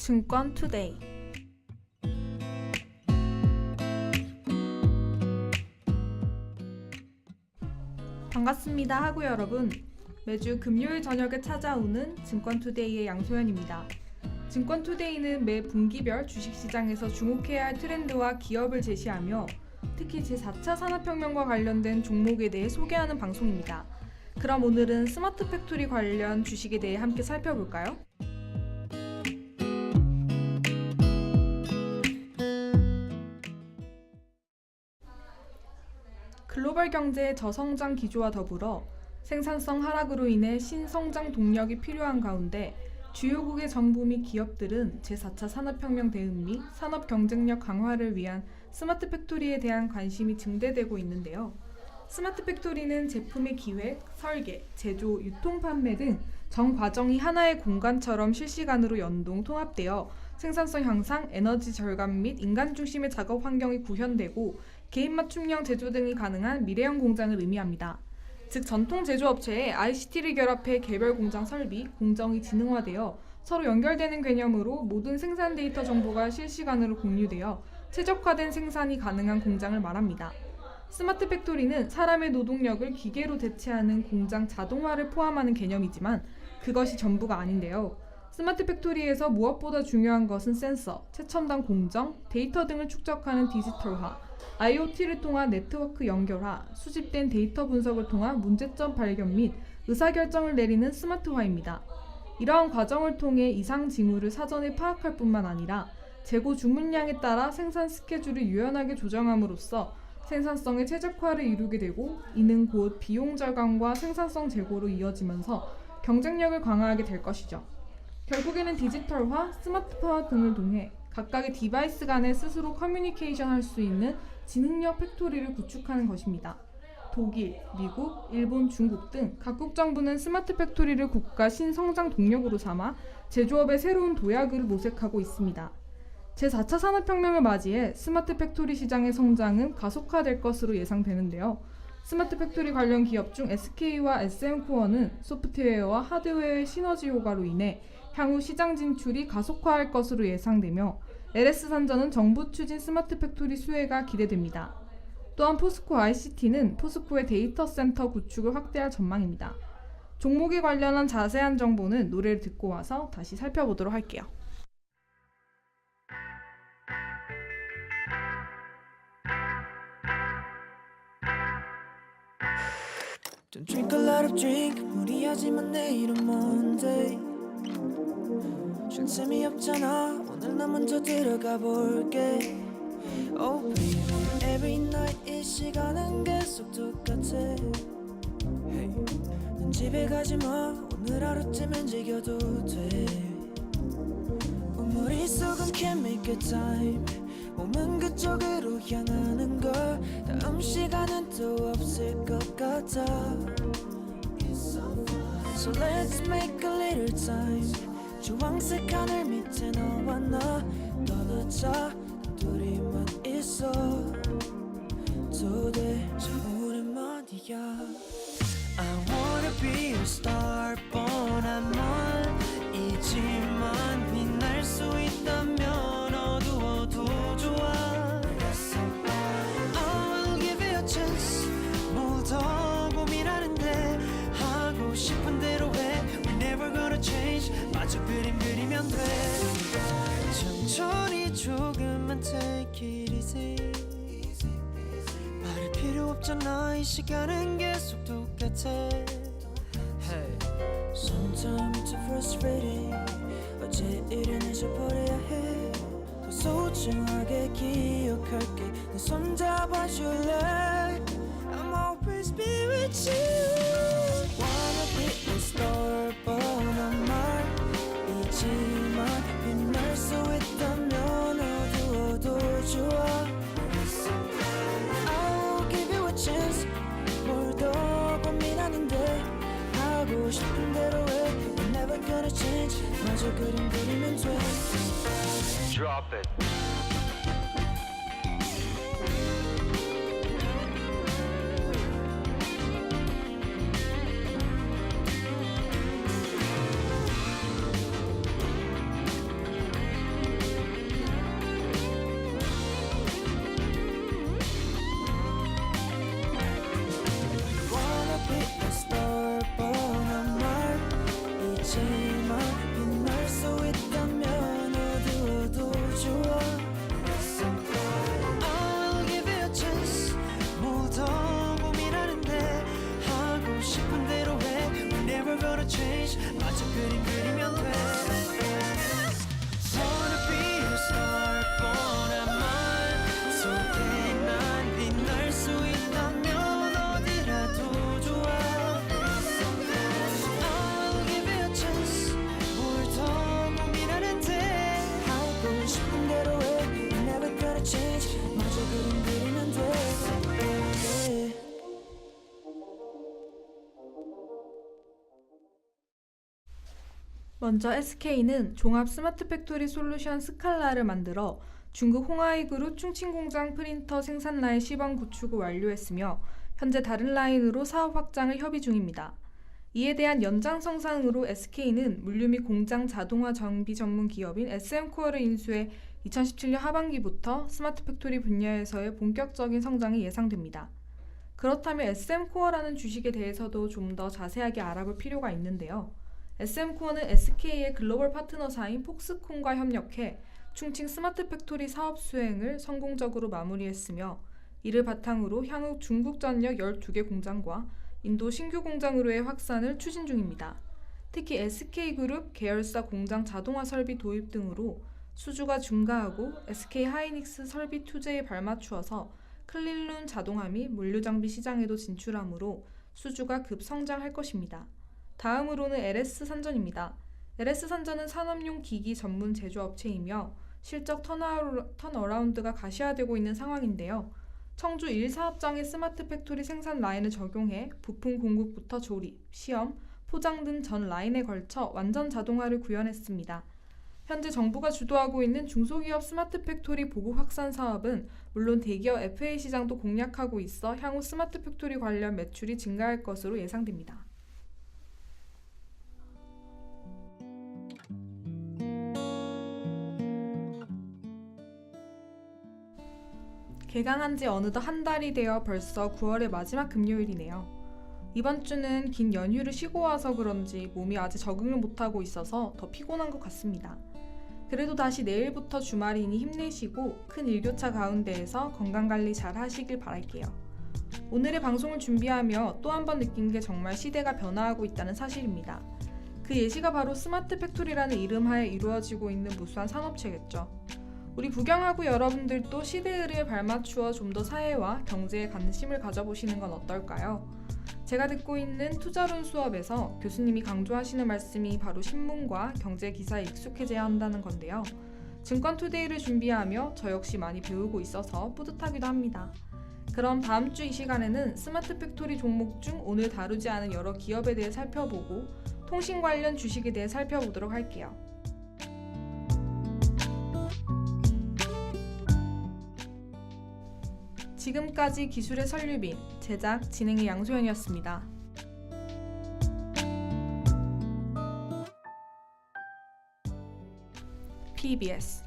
증권 투데이. 반갑습니다 하구 여러분. 매주 금요일 저녁에 찾아오는 증권 투데이의 양소연입니다. 증권 투데이는 매 분기별 주식시장에서 주목해야 할 트렌드와 기업을 제시하며 특히 제4차 산업혁명과 관련된 종목에 대해 소개하는 방송입니다. 그럼 오늘은 스마트 팩토리 관련 주식에 대해 함께 살펴볼까요? 글로벌 경제의 저성장 기조와 더불어 생산성 하락으로 인해 신성장 동력이 필요한 가운데 주요국의 정부 및 기업들은 제4차 산업혁명 대응 및 산업 경쟁력 강화를 위한 스마트 팩토리에 대한 관심이 증대되고 있는데요. 스마트 팩토리는 제품의 기획, 설계, 제조, 유통, 판매 등 전 과정이 하나의 공간처럼 실시간으로 연동, 통합되어 생산성 향상, 에너지 절감 및 인간 중심의 작업 환경이 구현되고 개인 맞춤형 제조 등이 가능한 미래형 공장을 의미합니다. 즉 전통 제조업체에 ICT를 결합해 개별 공장 설비, 공정이 지능화되어 서로 연결되는 개념으로 모든 생산 데이터 정보가 실시간으로 공유되어 최적화된 생산이 가능한 공장을 말합니다. 스마트 팩토리는 사람의 노동력을 기계로 대체하는 공장 자동화를 포함하는 개념이지만 그것이 전부가 아닌데요. 스마트 팩토리에서 무엇보다 중요한 것은 센서, 최첨단 공정, 데이터 등을 축적하는 디지털화, IoT를 통한 네트워크 연결화, 수집된 데이터 분석을 통한 문제점 발견 및 의사결정을 내리는 스마트화입니다. 이러한 과정을 통해 이상 징후를 사전에 파악할 뿐만 아니라 재고 주문량에 따라 생산 스케줄을 유연하게 조정함으로써 생산성의 최적화를 이루게 되고 이는 곧 비용 절감과 생산성 제고로 이어지면서 경쟁력을 강화하게 될 것이죠. 결국에는 디지털화, 스마트화 등을 통해 각각의 디바이스 간에 스스로 커뮤니케이션 할 수 있는 지능력 팩토리를 구축하는 것입니다. 독일, 미국, 일본, 중국 등 각국 정부는 스마트 팩토리를 국가 신성장 동력으로 삼아 제조업의 새로운 도약을 모색하고 있습니다. 제4차 산업혁명을 맞이해 스마트 팩토리 시장의 성장은 가속화될 것으로 예상되는데요. 스마트 팩토리 관련 기업 중 SK와 SM코어는 소프트웨어와 하드웨어의 시너지 효과로 인해 향후 시장 진출이 가속화할 것으로 예상되며 LS산전은 정부 추진 스마트 팩토리 수혜가 기대됩니다. 또한 포스코 ICT는 포스코의 데이터 센터 구축을 확대할 전망입니다. 종목에 관련한 자세한 정보는 노래를 듣고 와서 다시 살펴보도록 할게요. Don't drink a lot of drink 무리하지만 내일은 Monday 쉴 틈이 없잖아 오늘 나 먼저 들어가 볼게 Oh baby Every night 이 시간은 계속 똑같아 Hey 넌 집에 가지마 오늘 하루쯤은 즐겨도 돼 머릿속은 can't make a time 몸은 그쪽으로 향하는 걸 다음 시간은 또 없을 것 같아 So let's make a little time 주황색 하늘 밑에 너와 나 떨어져 둘이만 있어 도대체 오랜만이야 I wanna be a star 뻔한 말이지만 빛날 수 있다면 어두워도 좋아 I'll give it a chance 뭐 더 고민하는데 하고 싶은 대로 해 We're never gonna change 마저 그림 그리면 돼 천천히 조금만 take it easy 말할 필요 없잖아 이 시간은 계속 똑같아 Hey Sometimes it's frustrating 어제 일은 잊어버려야 해 더 소중하게 기억할게 내 손 잡아줄래 I'm always be with you Wanna be a star 뻔한 말이지만 빛날 수 있다면 어두워도 좋아 I'll give you a chance 뭘 더 고민하는데 하고 싶은 대로 해 We're never gonna change 마저 그림 그리면 돼 Drop it. 먼저 SK는 종합 스마트 팩토리 솔루션 스칼라를 만들어 중국 홍하이그룹 충칭공장 프린터 생산 라인 시범 구축을 완료했으며 현재 다른 라인으로 사업 확장을 협의 중입니다. 이에 대한 연장성 사항으로 SK는 물류 및 공장 자동화 정비 전문 기업인 SM코어를 인수해 2017년 하반기부터 스마트 팩토리 분야에서의 본격적인 성장이 예상됩니다. 그렇다면 SM코어라는 주식에 대해서도 좀 더 자세하게 알아볼 필요가 있는데요. SM코어는 SK의 글로벌 파트너사인 폭스콘과 협력해 충칭 스마트 팩토리 사업 수행을 성공적으로 마무리했으며 이를 바탕으로 향후 중국 전역 12개 공장과 인도 신규 공장으로의 확산을 추진 중입니다. 특히 SK그룹 계열사 공장 자동화 설비 도입 등으로 수주가 증가하고 SK하이닉스 설비 투자에 발맞추어서 클린룸 자동화 및 물류장비 시장에도 진출하므로 수주가 급성장할 것입니다. 다음으로는 LS산전입니다. LS산전은 산업용 기기 전문 제조업체이며 실적 턴어라운드가 가시화되고 있는 상황인데요. 청주 1사업장의 스마트 팩토리 생산 라인을 적용해 부품 공급부터 조립, 시험, 포장 등 전 라인에 걸쳐 완전 자동화를 구현했습니다. 현재 정부가 주도하고 있는 중소기업 스마트 팩토리 보급 확산 사업은 물론 대기업 FA 시장도 공략하고 있어 향후 스마트 팩토리 관련 매출이 증가할 것으로 예상됩니다. 개강한 지 어느덧 한 달이 되어 벌써 9월의 마지막 금요일이네요. 이번 주는 긴 연휴를 쉬고 와서 그런지 몸이 아직 적응을 못하고 있어서 더 피곤한 것 같습니다. 그래도 다시 내일부터 주말이니 힘내시고 큰 일교차 가운데에서 건강관리 잘 하시길 바랄게요. 오늘의 방송을 준비하며 또 한 번 느낀 게 정말 시대가 변화하고 있다는 사실입니다. 그 예시가 바로 스마트 팩토리라는 이름하에 이루어지고 있는 무수한 산업체겠죠. 우리 부경하고 여러분들도 시대의 흐름에 발맞추어 좀 더 사회와 경제에 관심을 가져보시는 건 어떨까요? 제가 듣고 있는 투자론 수업에서 교수님이 강조하시는 말씀이 바로 신문과 경제 기사에 익숙해져야 한다는 건데요. 증권투데이를 준비하며 저 역시 많이 배우고 있어서 뿌듯하기도 합니다. 그럼 다음 주 이 시간에는 스마트 팩토리 종목 중 오늘 다루지 않은 여러 기업에 대해 살펴보고 통신 관련 주식에 대해 살펴보도록 할게요. 지금까지 기술의 설유빈, 제작, 진행의 양소연이었습니다. PBS